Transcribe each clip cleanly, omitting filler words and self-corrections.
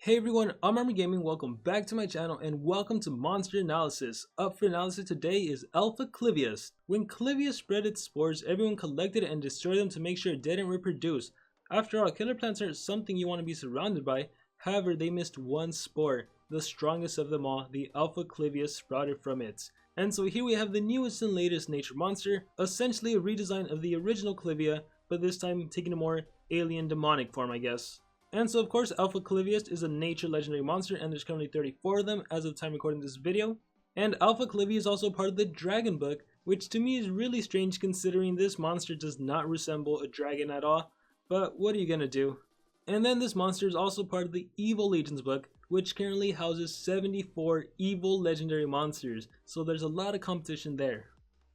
Hey everyone, I'm Army Gaming, welcome back to my channel and welcome to Monster Analysis. Up for analysis today is Alpha Cliviast. When Cliviast spread its spores, everyone collected and destroyed them to make sure it didn't reproduce. After all, killer plants are something you want to be surrounded by, however they missed one spore, the strongest of them all, the Alpha Cliviast sprouted from it. And so here we have the newest and latest nature monster, essentially a redesign of the original Clivia, but this time taking a more alien demonic form I guess. And so of course Alpha Cliviast is a nature legendary monster and there's currently 34 of them as of the time recording this video. And Alpha Clivia is also part of the Dragon book, which to me is really strange considering this monster does not resemble a dragon at all, but what are you gonna do? And then this monster is also part of the Evil Legions book, which currently houses 74 evil legendary monsters, so there's a lot of competition there.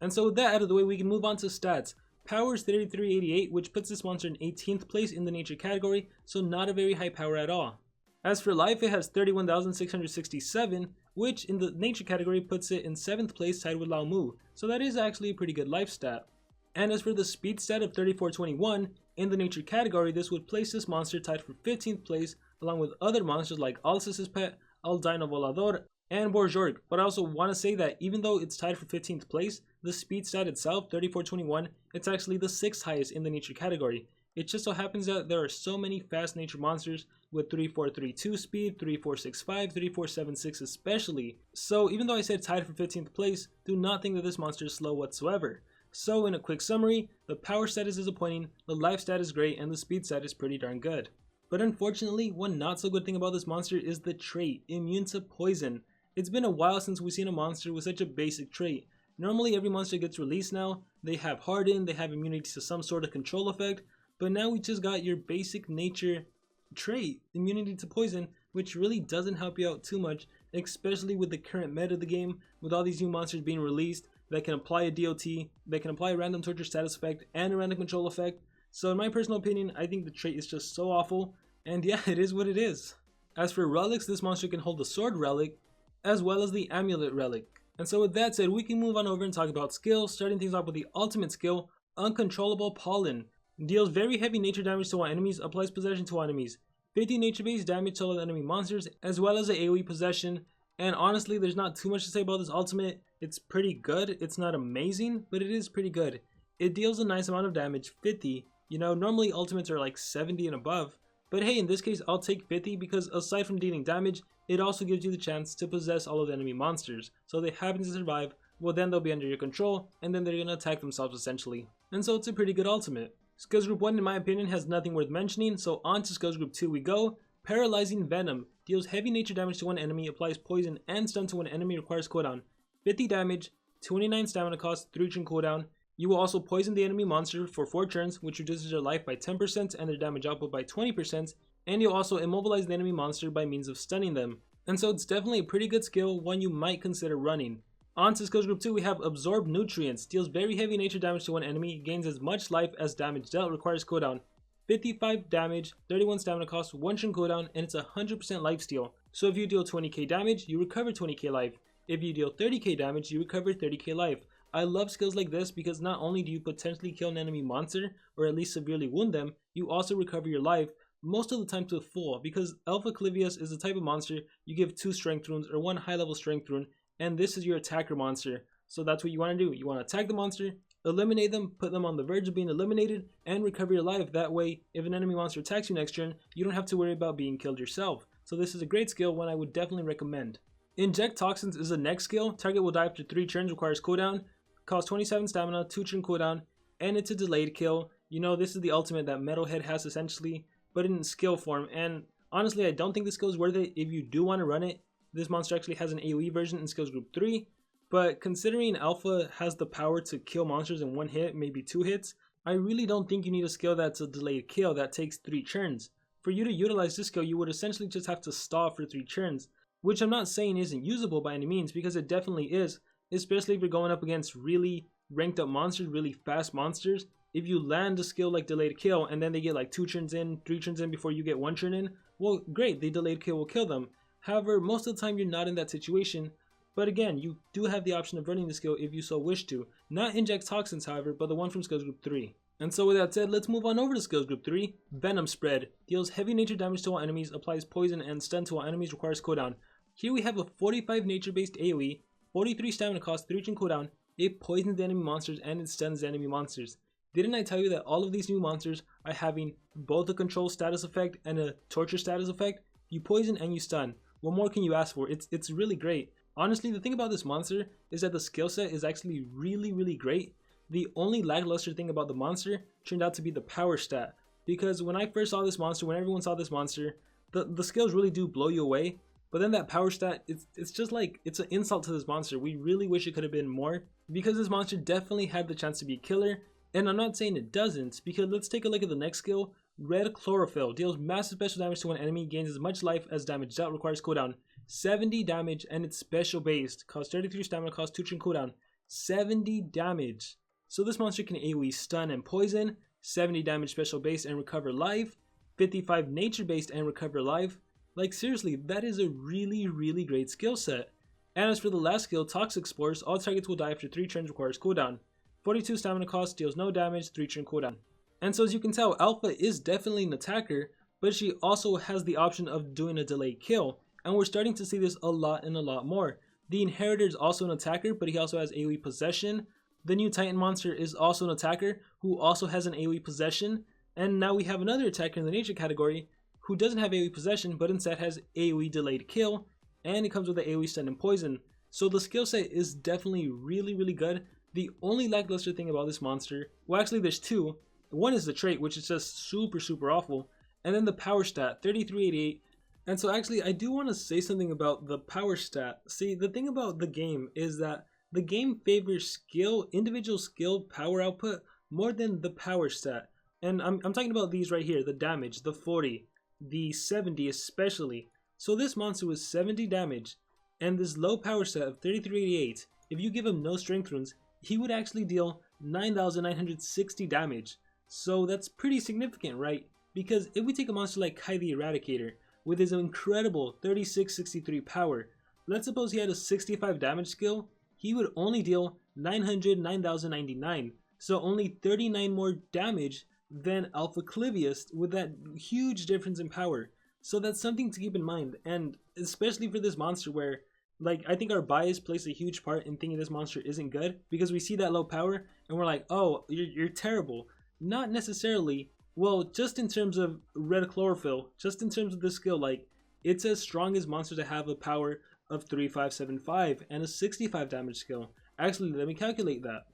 And so with that out of the way, we can move on to stats. Power is 3388, which puts this monster in 18th place in the nature category, so not a very high power at all. As for life, it has 31,667, which in the nature category puts it in 7th place tied with Lao Mu, so that is actually a pretty good life stat. And as for the speed stat of 3421, in the nature category this would place this monster tied for 15th place along with other monsters like Alcis's Pet, Aldino Volador, and Borjorg. But I also want to say that even though it's tied for 15th place, the speed stat itself, 3421, it's actually the 6th highest in the nature category. It just so happens that there are so many fast nature monsters with 3432 speed, 3465, 3476 especially. So even though I said tied for 15th place, do not think that this monster is slow whatsoever. So in a quick summary, the power stat is disappointing, the life stat is great, and the speed stat is pretty darn good. But unfortunately, one not so good thing about this monster is the trait, immune to poison. It's been a while since we've seen a monster with such a basic trait. Normally every monster gets released now, they have hardened, they have immunity to some sort of control effect, but now we just got your basic nature trait, immunity to poison, which really doesn't help you out too much, especially with the current meta of the game, with all these new monsters being released that can apply a DOT, that can apply a random torture status effect and a random control effect. So in my personal opinion, I think the trait is just so awful, and yeah, it is what it is. As for relics, this monster can hold the sword relic, as well as the amulet relic. And so with that said, we can move on over and talk about skills, starting things off with the ultimate skill, Uncontrollable Pollen. Deals very heavy nature damage to all enemies, applies possession to all enemies, 50 nature based damage to all enemy monsters, as well as an AoE possession. And honestly, there's not too much to say about this ultimate. It's pretty good, it's not amazing, but it is pretty good. It deals a nice amount of damage, 50. You know, normally ultimates are like 70 and above, but hey, in this case I'll take 50 because aside from dealing damage, it also gives you the chance to possess all of the enemy monsters. So they happen to survive, well then they'll be under your control, and then they're gonna attack themselves essentially. And so it's a pretty good ultimate. Skills group 1 in my opinion has nothing worth mentioning, so on to skills group 2 we go. Paralyzing Venom. Deals heavy nature damage to one enemy, applies poison and stun to one enemy, requires cooldown. 50 damage, 29 stamina cost, 3 turn cooldown. You will also poison the enemy monster for 4 turns, which reduces their life by 10% and their damage output by 20%, and you'll also immobilize the enemy monster by means of stunning them. And so it's definitely a pretty good skill, one you might consider running. On to skills group 2 we have Absorb Nutrients. Deals very heavy nature damage to one enemy, gains as much life as damage dealt, requires cooldown. 55 damage, 31 stamina cost, 1 turn cooldown, and it's 100% life steal. So if you deal 20k damage, you recover 20k life. If you deal 30k damage, you recover 30k life. I love skills like this because not only do you potentially kill an enemy monster, or at least severely wound them, you also recover your life, most of the time to full, because Alpha Cliviast is the type of monster you give 2 strength runes or 1 high level strength rune, and this is your attacker monster. So that's what you want to do. You want to attack the monster, eliminate them, put them on the verge of being eliminated, and recover your life. That way, if an enemy monster attacks you next turn, you don't have to worry about being killed yourself. So this is a great skill, one I would definitely recommend. Inject Toxins is the next skill. Target will die after 3 turns, requires cooldown, costs 27 stamina, 2 turn cooldown, and it's a delayed kill. You know, this is the ultimate that Metalhead has essentially, but in skill form, and honestly I don't think this skill is worth it if you do want to run it. This monster actually has an AoE version in skills group 3, but considering Alpha has the power to kill monsters in 1 hit, maybe 2 hits, I really don't think you need a skill that's a delayed kill that takes 3 turns. For you to utilize this skill, you would essentially just have to stall for 3 turns, which I'm not saying isn't usable by any means, because it definitely is, especially if you're going up against really ranked up monsters, really fast monsters. If you land a skill like delayed kill and then they get like 2 turns in, 3 turns in before you get 1 turn in, well great, the delayed kill will kill them. However, most of the time you're not in that situation, but again, you do have the option of running the skill if you so wish to. Not Inject Toxins however, but the one from skills group 3. And so with that said, let's move on over to skills group 3, Venom Spread. Deals heavy nature damage to all enemies, applies poison and stun to all enemies, requires cooldown. Here we have a 45 nature based AoE, 43 stamina cost, 3 turn cooldown, it poisons the enemy monsters and it stuns the enemy monsters. Didn't I tell you that all of these new monsters are having both a control status effect and a torture status effect? You poison and you stun. What more can you ask for? It's really great. Honestly, the thing about this monster is that the skill set is actually really great. The only lackluster thing about the monster turned out to be the power stat, because when I first saw this monster, when everyone saw this monster, the skills really do blow you away, but then that power stat, it's just like, it's an insult to this monster. We really wish it could have been more, because this monster definitely had the chance to be a killer, and I'm not saying it doesn't, because let's take a look at the next skill. Red Chlorophyll deals massive special damage to one enemy, gains as much life as damage dealt, requires cooldown, 70 damage, and it's special based, costs 33 stamina, costs 2 turn cooldown, 70 damage. So this monster can AoE stun and poison, 70 damage special base and recover life, 55 nature based and recover life. Like seriously, that is a really great skill set. And as for the last skill, Toxic Spores, all targets will die after 3 turns, requires cooldown. 42 stamina cost, deals no damage, 3 turn cooldown. And so as you can tell, Alpha is definitely an attacker, but she also has the option of doing a delayed kill. And we're starting to see this a lot more. The Inheritor is also an attacker, but he also has AoE possession. The new Titan monster is also an attacker who also has an AoE possession, and now we have another attacker in the nature category who doesn't have AoE possession but instead has AoE delayed kill, and it comes with the AoE stun and poison. So the skill set is definitely really good. The only lackluster thing about this monster, well actually there's two. One is the trait, which is just super awful, and then the power stat, 3388. And so actually I do want to say something about the power stat. See, the thing about the game is that the game favors skill, individual skill power output more than the power stat. And I'm talking about these right here, the damage, the 40, the 70 especially. So this monster was 70 damage, and this low power stat of 3388, if you give him no strength runes, he would actually deal 9,960 damage. So that's pretty significant, right? Because if we take a monster like Kai the Eradicator, with his incredible 3663 power, let's suppose he had a 65 damage skill, he would only deal 9,099, so only 39 more damage than Alpha Cliviast with that huge difference in power. So that's something to keep in mind, and especially for this monster where, like, I think our bias plays a huge part in thinking this monster isn't good, because we see that low power and we're like, oh, you're terrible. Not necessarily. Well, just in terms of Red Chlorophyll, just in terms of this skill, like, it's as strong as monsters that have a power of 3575 and a 65 damage skill. Actually, let me calculate that.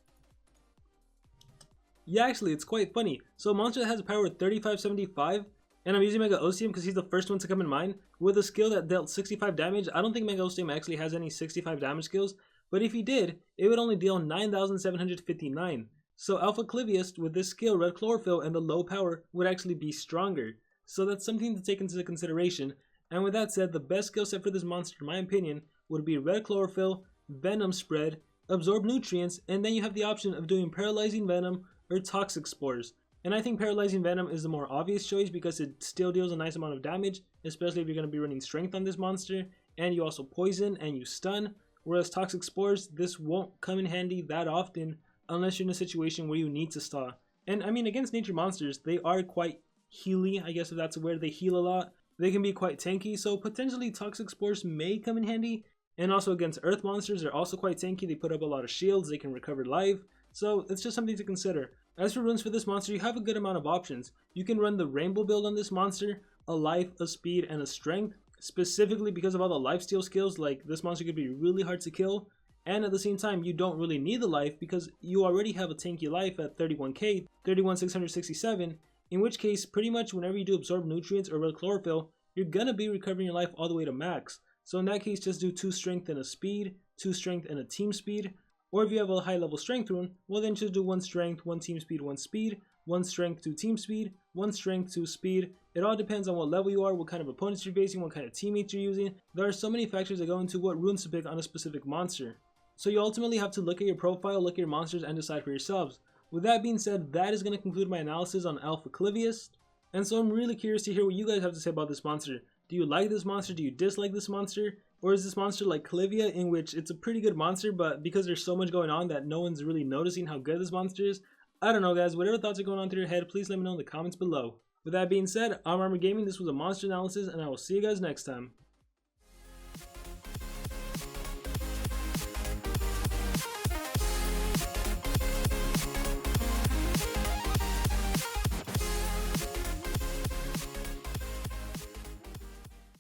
Yeah, actually, it's quite funny. So a monster that has a power of 3575, and I'm using Mega Ostium because he's the first one to come in mind, with a skill that dealt 65 damage. I don't think Mega Ostium actually has any 65 damage skills, but if he did, it would only deal 9,759. So Alpha Cliviast with this skill, Red Chlorophyll, and the low power would actually be stronger. So that's something to take into consideration. And with that said, the best skill set for this monster, in my opinion, would be Red Chlorophyll, Venom Spread, Absorb Nutrients, and then you have the option of doing Paralyzing Venom or Toxic Spores. And I think Paralyzing Venom is the more obvious choice because it still deals a nice amount of damage, especially if you're going to be running Strength on this monster, and you also poison and you stun. Whereas Toxic Spores, this won't come in handy that often unless you're in a situation where you need to stall. And I mean, against nature monsters, they are quite healy, I guess if that's where they heal a lot. They can be quite tanky, so potentially Toxic Spores may come in handy. And also against earth monsters, they're also quite tanky. They put up a lot of shields, they can recover life. So it's just something to consider. As for runes for this monster, you have a good amount of options. You can run the rainbow build on this monster, a life, a speed, and a strength. Specifically because of all the lifesteal skills, like this monster could be really hard to kill. And at the same time, you don't really need the life because you already have a tanky life at 31k, 31,667. In which case, pretty much whenever you do Absorb Nutrients or Red Chlorophyll, you're gonna be recovering your life all the way to max. So in that case, just do 2 strength and a speed, 2 strength and a team speed. Or if you have a high level strength rune, well then just do 1 strength, 1 team speed, 1 speed, 1 strength, 2 team speed, 1 strength, 2 speed. It all depends on what level you are, what kind of opponents you're facing, what kind of teammates you're using. There are so many factors that go into what runes to pick on a specific monster. So you ultimately have to look at your profile, look at your monsters, and decide for yourselves. With that being said, that is going to conclude my analysis on Alpha Cliviast. And so I'm really curious to hear what you guys have to say about this monster. Do you like this monster? Do you dislike this monster? Or is this monster like Clivia, in which it's a pretty good monster, but because there's so much going on that no one's really noticing how good this monster is? I don't know guys, whatever thoughts are going on through your head, please let me know in the comments below. With that being said, I'm Armor Gaming, this was a monster analysis, and I will see you guys next time.